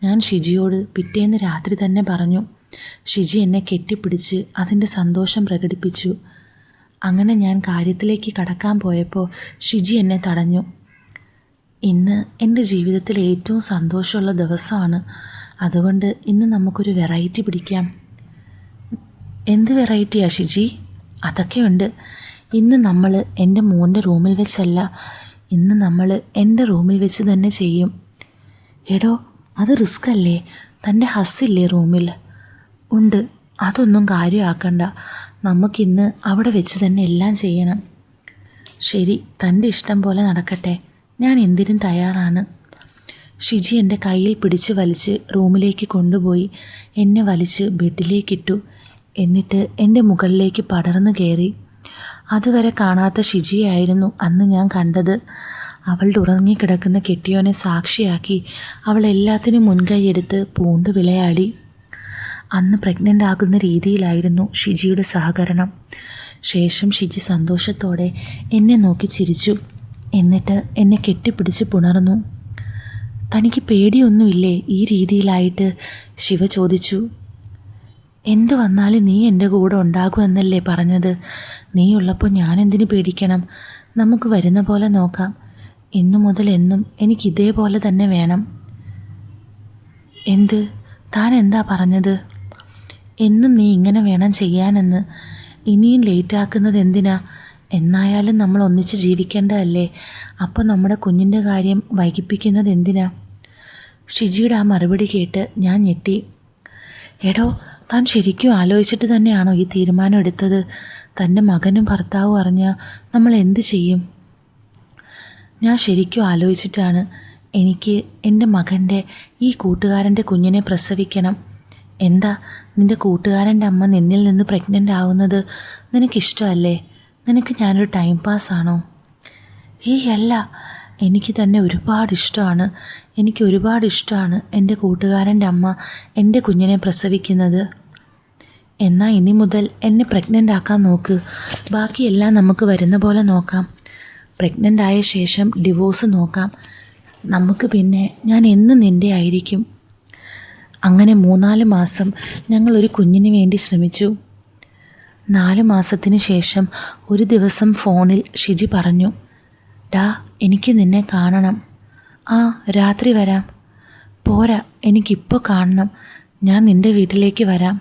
Speaker 1: ഞാൻ ഷിജിയോട് പിറ്റേന്ന് രാത്രി തന്നെ പറഞ്ഞു. ഷിജി എന്നെ കെട്ടിപ്പിടിച്ച് അതിൻ്റെ സന്തോഷം പ്രകടിപ്പിച്ചു. അങ്ങനെ ഞാൻ കാര്യത്തിലേക്ക് കടക്കാൻ പോയപ്പോൾ ഷിജി എന്നെ തടഞ്ഞു. ഇന്ന് എൻ്റെ ജീവിതത്തിലെ ഏറ്റവും സന്തോഷമുള്ള ദിവസമാണ്. അതുകൊണ്ട് ഇന്ന് നമുക്കൊരു വെറൈറ്റി പിടിക്കാം. എന്ത് വെറൈറ്റിയാ ഷിജി? അതൊക്കെയുണ്ട്. ഇന്ന് നമ്മൾ എൻ്റെ മോൻ്റെ റൂമിൽ വെച്ചല്ല, ഇന്ന് നമ്മൾ എൻ്റെ റൂമിൽ വെച്ച് തന്നെ ചെയ്യും. എടോ, അത് റിസ്ക് അല്ലേ? തൻ്റെ ഹസ്സില്ലേ റൂമിൽ? ഉണ്ട്. അതൊന്നും കാര്യമാക്കണ്ട. നമുക്കിന്ന് അവിടെ വെച്ച് തന്നെ എല്ലാം ചെയ്യണം. ശരി, തൻ്റെ ഇഷ്ടം പോലെ നടക്കട്ടെ. ഞാൻ എന്തിനും തയ്യാറാണ്. ഷിജി എൻ്റെ കയ്യിൽ പിടിച്ച് വലിച്ച് റൂമിലേക്ക് കൊണ്ടുപോയി എന്നെ വലിച്ച് ബെഡിലേക്കിട്ടു. എന്നിട്ട് എൻ്റെ മുകളിലേക്ക് പടർന്നു കയറി. അതുവരെ കാണാത്ത ഷിജിയായിരുന്നു അന്ന് ഞാൻ കണ്ടത്. അവളുടെ ഉറങ്ങിക്കിടക്കുന്ന കെട്ടിയോനെ സാക്ഷിയാക്കി അവൾ എല്ലാത്തിനും മുൻകൈയെടുത്ത് പൂണ്ട് വിളയാടി. അന്ന് പ്രഗ്നൻ്റ് ആകുന്ന രീതിയിലായിരുന്നു ഷിജിയുടെ സഹകരണം. ശേഷം ഷിജി സന്തോഷത്തോടെ എന്നെ നോക്കി ചിരിച്ചു. എന്നിട്ട് എന്നെ കെട്ടിപ്പിടിച്ച് പുണർന്നു. തനിക്ക് പേടിയൊന്നുമില്ലേ ഈ രീതിയിലായിട്ട്? ശിവ ചോദിച്ചു. എന്തു വന്നാലും നീ എൻ്റെ കൂടെ ഉണ്ടാകുമെന്നല്ലേ പറഞ്ഞത്? നീ ഉള്ളപ്പോൾ ഞാനെന്തിനു പേടിക്കണം? നമുക്ക് വരുന്ന പോലെ നോക്കാം. ഇന്നു മുതൽ എന്നും എനിക്കിതേപോലെ തന്നെ വേണം. എന്ത്? താൻ എന്താ പറഞ്ഞത്? എന്നും നീ ഇങ്ങനെ വേണം ചെയ്യാനെന്ന്. ഇനിയും ലേറ്റാക്കുന്നത് എന്തിനാ? എന്നായാലും നമ്മൾ ഒന്നിച്ച് ജീവിക്കേണ്ടതല്ലേ? അപ്പോൾ നമ്മുടെ കുഞ്ഞിൻ്റെ കാര്യം വൈകിപ്പിക്കുന്നത് എന്തിനാ? ഷിജിയുടെ ആ മറുപടി കേട്ട് ഞാൻ ഞെട്ടി. എടോ, താൻ ശരിക്കും ആലോചിച്ചിട്ട് തന്നെയാണോ ഈ തീരുമാനം എടുത്തത്? തൻ്റെ മകനും ഭർത്താവും അറിഞ്ഞാൽ നമ്മൾ എന്ത് ചെയ്യും? ഞാൻ ശരിക്കും ആലോചിച്ചിട്ടാണ്. എനിക്ക് എൻ്റെ മകൻ്റെ ഈ കൂട്ടുകാരൻ്റെ കുഞ്ഞിനെ പ്രസവിക്കണം. എന്താ, നിൻ്റെ കൂട്ടുകാരൻ്റെ അമ്മ നിന്നിൽ നിന്ന് പ്രഗ്നൻ്റ് ആവുന്നത് നിനക്കിഷ്ടമല്ലേ? നിനക്ക് ഞാനൊരു ടൈം പാസ്സാണോ? അല്ല, എനിക്ക് തന്നെ ഒരുപാട് ഇഷ്ടമാണ്. എനിക്ക് ഒരുപാട് ഇഷ്ടമാണ് എൻ്റെ കൂട്ടുകാരൻ്റെ അമ്മ എൻ്റെ കുഞ്ഞിനെ പ്രസവിക്കുന്നത്. എന്നാൽ ഇനി മുതൽ എന്നെ പ്രഗ്നൻ്റ് ആക്കാൻ നോക്ക്. ബാക്കിയെല്ലാം നമുക്ക് വരുന്ന പോലെ നോക്കാം. പ്രഗ്നൻ്റ് ആയ ശേഷം ഡിവോഴ്സ് നോക്കാം. നമുക്ക് പിന്നെ ഞാൻ എന്നും നിൻ്റെ ആയിരിക്കും. അങ്ങനെ 3-4 മാസം ഞങ്ങളൊരു കുഞ്ഞിന് വേണ്ടി ശ്രമിച്ചു. 4 മാസത്തിന് ശേഷം ഒരു ദിവസം ഫോണിൽ ഷിജി പറഞ്ഞു, ഡാ എനിക്ക് നിന്നെ കാണണം. ആ രാത്രി വരാം. പോരാ, എനിക്കിപ്പോൾ കാണണം. ഞാൻ നിൻ്റെ വീട്ടിലേക്ക് വരാം.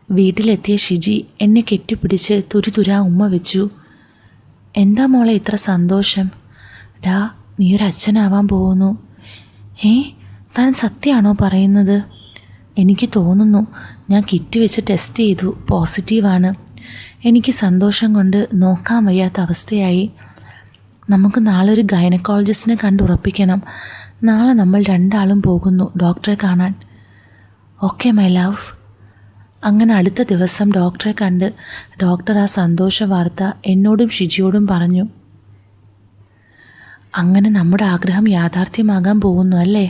Speaker 1: വീട്ടിലെത്തിയ ഷിജി എന്നെ കെട്ടിപ്പിടിച്ച് തുരുതുരാ ഉമ്മ വെച്ചു. എന്താ മോളെ ഇത്ര സന്തോഷം? ഡാ, നീ ഒരു അച്ഛനാവാൻ പോകുന്നു. താൻ സത്യമാണോ പറയുന്നത്? എനിക്ക് തോന്നുന്നു. ഞാൻ കിറ്റ് വെച്ച് ടെസ്റ്റ് ചെയ്തു, പോസിറ്റീവാണ്. എനിക്ക് സന്തോഷം കൊണ്ട് നോക്കാൻ വയ്യാത്ത അവസ്ഥയായി. നമുക്ക് നാളെ ഒരു ഗൈനക്കോളജിസ്റ്റിനെ കണ്ടുറപ്പിക്കണം. നാളെ നമ്മൾ 2 ആളും പോകുന്നു ഡോക്ടറെ കാണാൻ. Okay my love. അങ്ങനെ അടുത്ത ദിവസം ഡോക്ടറെ കണ്ട് ഡോക്ടർ ആ സന്തോഷ വാർത്ത എന്നോടും ഷിജിയോടും പറഞ്ഞു. അങ്ങനെ നമ്മുടെ ആഗ്രഹം യാഥാർത്ഥ്യമാകാൻ പോകുന്നു അല്ലേ?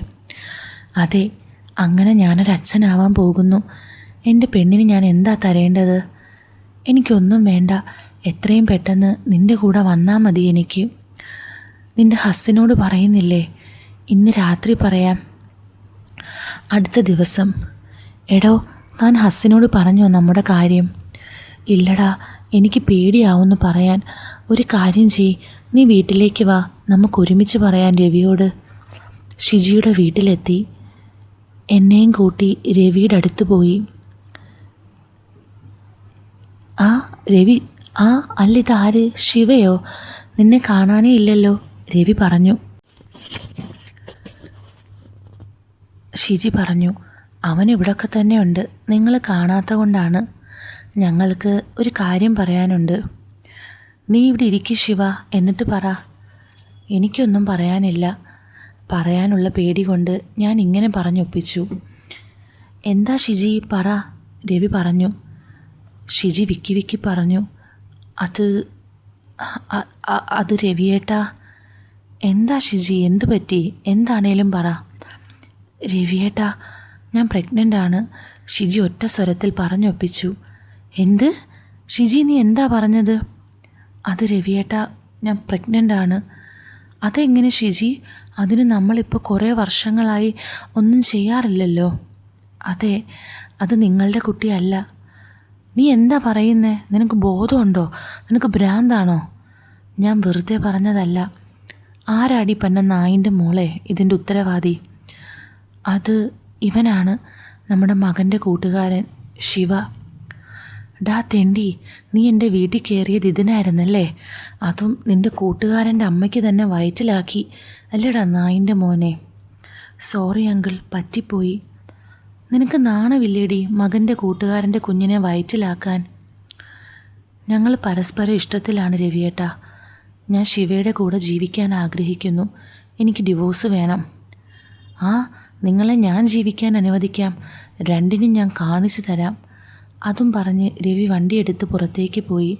Speaker 1: അതെ, അങ്ങനെ ഞാനൊരച്ഛനാവാൻ പോകുന്നു. എൻ്റെ പെണ്ണിന് ഞാൻ എന്താ തരേണ്ടത്? എനിക്കൊന്നും വേണ്ട. എത്രയും പെട്ടെന്ന് നിൻ്റെ കൂടെ വന്നാൽ മതി. എനിക്ക് നിൻ്റെ ഹസ്സിനോട് പറയുന്നില്ലേ? ഇന്ന് രാത്രി പറയാം. അടുത്ത ദിവസം, എടോ താൻ ഹസ്സിനോട് പറഞ്ഞോ നമ്മുടെ കാര്യം? ഇല്ലടാ, എനിക്ക് പേടിയാവുമെന്ന് പറയാൻ. ഒരു കാര്യം ചെയ്യ്, നീ വീട്ടിലേക്ക് വാ, നമുക്ക് ഒരുമിച്ച് പറയാൻ രവിയോട്. ഷിജിയുടെ വീട്ടിലെത്തി. എന്നെയും കൂട്ടി രവിയുടെ അടുത്ത് പോയി. ആ രവി, അല്ല ഇതാര്? ശിവയോ? നിന്നെ കാണാനേ ഇല്ലല്ലോ, രവി പറഞ്ഞു. ഷിജി പറഞ്ഞു, അവൻ ഇവിടൊക്കെ തന്നെയുണ്ട്. നിങ്ങൾ കാണാത്ത കൊണ്ടാണ്. ഞങ്ങൾക്ക് ഒരു കാര്യം പറയാനുണ്ട്. നീ ഇവിടെ ഇരിക്ക് ശിവ, എന്നിട്ട് പറ. എനിക്കൊന്നും പറയാനില്ല. പറയാനുള്ള പേടി കൊണ്ട് ഞാൻ ഇങ്ങനെ പറഞ്ഞൊപ്പിച്ചു. എന്താ ഷിജി പറ, രവി പറഞ്ഞു. ഷിജി വിക്കി വിക്കി പറഞ്ഞു, അത് രവിയേട്ടാ. എന്താ ഷിജി, എന്തു പറ്റി? എന്താണേലും പറ. രവിയേട്ടാ, ഞാൻ പ്രഗ്നൻ്റ് ആണ്, ഷിജി ഒറ്റ സ്വരത്തിൽ പറഞ്ഞൊപ്പിച്ചു. എന്ത്? ഷിജി നീ എന്താ പറഞ്ഞത്? അത് രവിയേട്ടാ, ഞാൻ പ്രഗ്നൻ്റ് ആണ്. അതെങ്ങനെ ഷിജി? അതിന് നമ്മളിപ്പോൾ കുറേ വർഷങ്ങളായി ഒന്നും ചെയ്യാറില്ലല്ലോ. അതെ, അത് നിങ്ങളുടെ കുട്ടിയല്ല. നീ എന്താ പറയുന്നേ? നിനക്ക് ബോധമുണ്ടോ? നിനക്ക് ഭ്രാന്താണോ? ഞാൻ വെറുതെ പറഞ്ഞതല്ല. ആരാടി പന്ന നായിൻ്റെ മോളെ ഇതിൻ്റെ ഉത്തരവാദി? അത് ഇവനാണ്, നമ്മുടെ മകൻ്റെ കൂട്ടുകാരൻ ശിവ. ഡാ തെണ്ടി, നീ എൻ്റെ വീട്ടിൽ കയറിയത് ഇതിനായിരുന്നല്ലേ? അതും നിൻ്റെ കൂട്ടുകാരൻ്റെ അമ്മയ്ക്ക് തന്നെ വയറ്റിലാക്കി അല്ലേടാ നായിൻ്റെ മോനെ. സോറി അങ്കിൾ, പറ്റിപ്പോയി. നിനക്ക് നാണമില്ലേടി മകൻ്റെ കൂട്ടുകാരൻ്റെ കുഞ്ഞിനെ വയറ്റിലാക്കാൻ? ഞങ്ങൾ പരസ്പരം ഇഷ്ടത്തിലാണ് രവിയേട്ടാ. ഞാൻ ശിവയുടെ കൂടെ ജീവിക്കാൻ ആഗ്രഹിക്കുന്നു. എനിക്ക് ഡിവോഴ്സ് വേണം. നിങ്ങളെ ഞാൻ ജീവിക്കാൻ അനുവദിക്കാം. 2നും ഞാൻ കാണിച്ചു തരാം. അതും പറഞ്ഞ് രവി വണ്ടിയെടുത്ത് പുറത്തേക്ക് പോയി.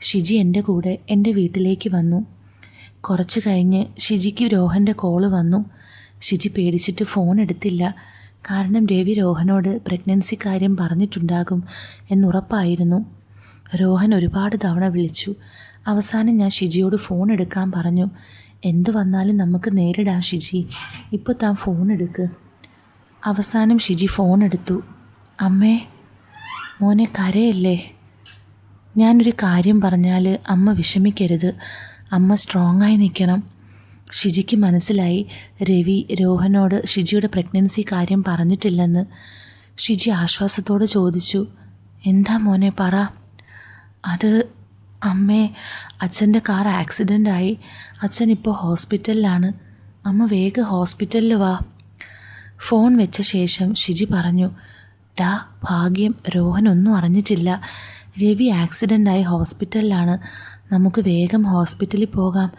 Speaker 1: ഷിജി എൻ്റെ കൂടെ എൻ്റെ വീട്ടിലേക്ക് വന്നു. കുറച്ച് കഴിഞ്ഞ് ഷിജിക്ക് രോഹൻ്റെ കോള് വന്നു. ഷിജി പേടിച്ചിട്ട് ഫോൺ എടുത്തില്ല. കാരണം രവി രോഹനോട് പ്രഗ്നൻസി കാര്യം പറഞ്ഞിട്ടുണ്ടാകും എന്നുറപ്പായിരുന്നു. രോഹൻ ഒരുപാട് തവണ വിളിച്ചു. അവസാനം ഞാൻ ഷിജിയോട് ഫോൺ എടുക്കാൻ പറഞ്ഞു. എന്തു വന്നാലും നമുക്ക് നേരിടാം ഷിജി, ഇപ്പോൾ താൻ ഫോൺ എടുക്ക്. അവസാനം ഷിജി ഫോൺ എടുത്തു. അമ്മേ, മോനെ കരയല്ലേ? ഞാനൊരു കാര്യം പറഞ്ഞാൽ അമ്മ വിഷമിക്കരുത്. അമ്മ സ്ട്രോങ്ങായി നിൽക്കണം. ഷിജിക്ക് മനസ്സിലായി രവി രോഹനോട് ഷിജിയുടെ പ്രഗ്നൻസി കാര്യം പറഞ്ഞിട്ടില്ലെന്ന്. ഷിജി ആശ്വാസത്തോടെ ചോദിച്ചു, എന്താ മോനെ പറ. അത് അമ്മേ, അച്ഛൻ്റെ കാർ ആക്സിഡൻ്റായി. അച്ഛൻ ഇപ്പോൾ ഹോസ്പിറ്റലിലാണ്. അമ്മ വേഗം ഹോസ്പിറ്റലിൽ വാ. ഫോൺ വെച്ച ശേഷം ഷിജി പറഞ്ഞു, ഡാ ഭാഗ്യം, രോഹനൊന്നും അറിഞ്ഞിട്ടില്ല. രവി ആക്സിഡൻ്റായി ഹോസ്പിറ്റലിലാണ്. നമുക്ക് വേഗം ഹോസ്പിറ്റലിൽ പോകാം.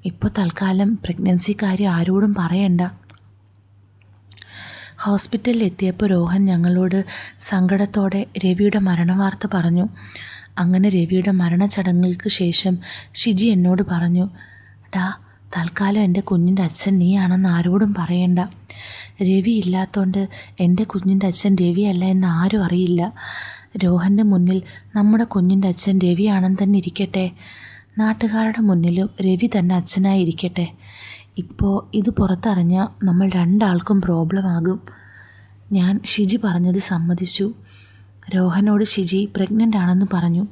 Speaker 1: ഇപ്പോൾ തൽക്കാലം പ്രഗ്നൻസി കാര്യം ആരോടും പറയണ്ട. ഹോസ്പിറ്റലിൽ എത്തിയപ്പോൾ രോഹൻ ഞങ്ങളോട് സങ്കടത്തോടെ രവിയുടെ മരണവാർത്ത പറഞ്ഞു. അങ്ങനെ രവിയുടെ മരണച്ചടങ്ങുകൾക്ക് ശേഷം ഷിജി എന്നോട് പറഞ്ഞു, ഡാ തൽക്കാലം എൻ്റെ കുഞ്ഞിൻ്റെ അച്ഛൻ നീയാണെന്ന് ആരോടും പറയണ്ട. രവി ഇല്ലാത്തതുകൊണ്ട് എൻ്റെ കുഞ്ഞിൻ്റെ അച്ഛൻ രവിയല്ല എന്ന് ആരും അറിയില്ല. രോഹൻ്റെ മുന്നിൽ നമ്മുടെ കുഞ്ഞിൻ്റെ അച്ഛൻ രവിയാണെന്ന് തന്നെ ഇരിക്കട്ടെ. നാട്ടുകാരുടെ മുന്നിലും രവി തന്നെ അച്ഛനായിരിക്കട്ടെ. ഇപ്പോൾ ഇത് പുറത്തറിഞ്ഞാൽ നമ്മൾ രണ്ടാൾക്കും പ്രോബ്ലം ആകും. ഞാൻ ഷിജി പറഞ്ഞത് സമ്മതിച്ചു. രോഹനോട് ഷിജി പ്രഗ്നൻ്റ് ആണെന്ന് പറഞ്ഞു.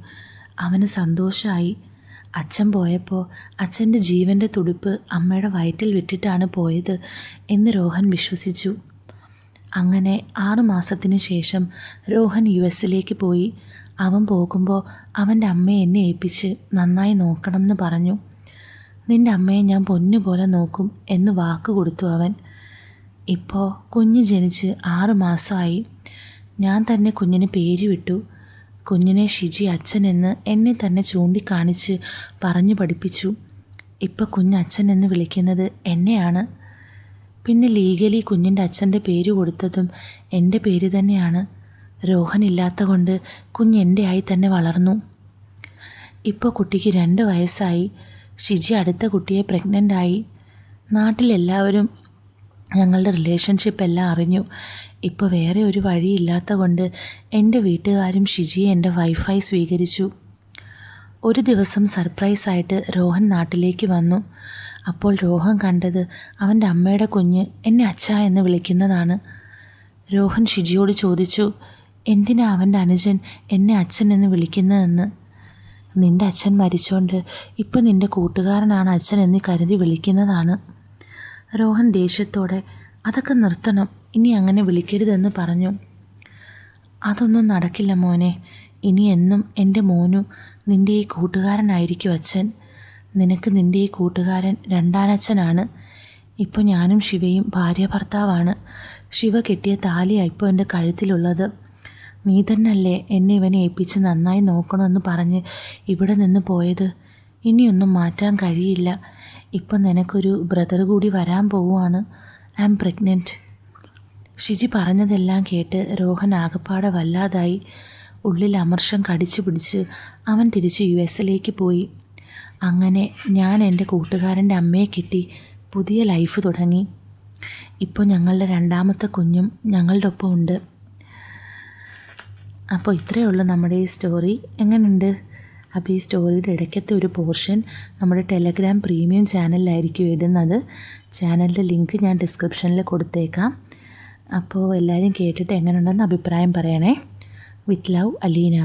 Speaker 1: അവന് സന്തോഷമായി. അച്ഛൻ പോയപ്പോൾ അച്ഛൻ്റെ ജീവൻ്റെ തുടിപ്പ് അമ്മയുടെ വയറ്റിൽ വിട്ടിട്ടാണ് പോയത് എന്ന് രോഹൻ വിശ്വസിച്ചു. അങ്ങനെ 6 മാസത്തിന് ശേഷം രോഹൻ US പോയി. അവൻ പോകുമ്പോൾ അവൻ്റെ അമ്മയെ എന്നെ ഏൽപ്പിച്ച് നന്നായി നോക്കണം എന്ന് പറഞ്ഞു. നിൻ്റെ അമ്മയെ ഞാൻ പൊന്നുപോലെ നോക്കും എന്ന് വാക്ക് കൊടുത്തു അവൻ. ഇപ്പോൾ കുഞ്ഞ് ജനിച്ച് 6 മാസമായി. ഞാൻ തന്നെ കുഞ്ഞിന് പേര് വിട്ടു. കുഞ്ഞിനെ ഷിജി അച്ഛനെന്ന് എന്നെ തന്നെ ചൂണ്ടിക്കാണിച്ച് പറഞ്ഞു പഠിപ്പിച്ചു. ഇപ്പോൾ കുഞ്ഞ് അച്ഛൻ എന്ന് വിളിക്കുന്നത് എന്നെയാണ്. പിന്നെ ലീഗലി കുഞ്ഞിൻ്റെ അച്ഛൻ്റെ പേര് കൊടുത്തതും എൻ്റെ പേര് തന്നെയാണ്. രോഹൻ ഇല്ലാത്ത കൊണ്ട് കുഞ്ഞ് എൻ്റെ ആയി തന്നെ വളർന്നു. ഇപ്പോൾ കുട്ടിക്ക് 2 വയസ്സായി. ഷിജി അടുത്ത കുട്ടിയെ പ്രഗ്നൻ്റായി. നാട്ടിലെല്ലാവരും ഞങ്ങളുടെ റിലേഷൻഷിപ്പ് എല്ലാം അറിഞ്ഞു. ഇപ്പോൾ വേറെ ഒരു വഴിയില്ലാത്ത കൊണ്ട് എൻ്റെ വീട്ടുകാരും ഷിജിയെ എൻ്റെ വൈഫായി സ്വീകരിച്ചു. ഒരു ദിവസം സർപ്രൈസായിട്ട് രോഹൻ നാട്ടിലേക്ക് വന്നു. അപ്പോൾ രോഹൻ കണ്ടത് അവൻ്റെ അമ്മയുടെ കുഞ്ഞ് എന്നെ അച്ഛാ എന്ന് വിളിക്കുന്നതാണ്. രോഹൻ ഷിജിയോട് ചോദിച്ചു, എന്തിനാ അവൻ്റെ അനുജൻ എന്നെ അച്ഛൻ എന്ന് വിളിക്കുന്നതെന്ന്. നിൻ്റെ അച്ഛൻ മരിച്ചോണ്ട് ഇപ്പം നിൻ്റെ കൂട്ടുകാരനാണ് അച്ഛൻ എന്ന് കരുതി വിളിക്കുന്നതാണ്. രോഹൻ ദേഷ്യത്തോടെ അതൊക്കെ നിർത്തണം, ഇനി അങ്ങനെ വിളിക്കരുതെന്ന് പറഞ്ഞു. അതൊന്നും നടക്കില്ല മോനെ. ഇനി എന്നും എൻ്റെ മോനു നിൻ്റെ ഈ കൂട്ടുകാരനായിരിക്കും അച്ഛൻ. നിനക്ക് നിൻ്റെ ഈ കൂട്ടുകാരൻ രണ്ടാനച്ഛനാണ്. ഇപ്പോൾ ഞാനും ശിവയും ഭാര്യ ഭർത്താവാണ്. ശിവ കെട്ടിയ താലിയാണ് ഇപ്പോൾ എൻ്റെ കഴുത്തിലുള്ളത്. നീ തന്നെയല്ലേ എന്നെ ഇവനെ ഏൽപ്പിച്ച് നന്നായി നോക്കണമെന്ന് പറഞ്ഞ് ഇവിടെ നിന്ന് പോയത്. ഇനിയൊന്നും മാറ്റാൻ കഴിയില്ല. ഇപ്പം നിനക്കൊരു ബ്രദർ കൂടി വരാൻ പോവുകയാണ്. I am pregnant. ഷിജി പറഞ്ഞതെല്ലാം കേട്ട് രോഹൻ ആകപ്പാടെ വല്ലാതായി. ഉള്ളിൽ അമർഷം കടിച്ചു പിടിച്ച് അവൻ തിരിച്ച് US പോയി. അങ്ങനെ ഞാൻ എൻ്റെ കൂട്ടുകാരൻ്റെ അമ്മയെ കിട്ടി പുതിയ ലൈഫ് തുടങ്ങി. ഇപ്പോൾ ഞങ്ങളുടെ 2ാമത്തെ കുഞ്ഞും ഞങ്ങളുടെ ഒപ്പം ഉണ്ട്. അപ്പോൾ ഇത്രയേ ഉള്ളൂ നമ്മുടെ ഈ സ്റ്റോറി. എങ്ങനെയുണ്ട്? അപ്പോൾ ഈ സ്റ്റോറിയുടെ ഇടയ്ക്കത്തെ ഒരു പോർഷൻ നമ്മുടെ ടെലഗ്രാം പ്രീമിയം ചാനലിലായിരിക്കും ഇടുന്നത്. ചാനലിൻ്റെ ലിങ്ക് ഞാൻ ഡിസ്ക്രിപ്ഷനിൽ കൊടുത്തേക്കാം. അപ്പോൾ എല്ലാവരും കേട്ടിട്ട് എങ്ങനെയുണ്ടെന്ന് അഭിപ്രായം പറയണേ. With love, Aleena.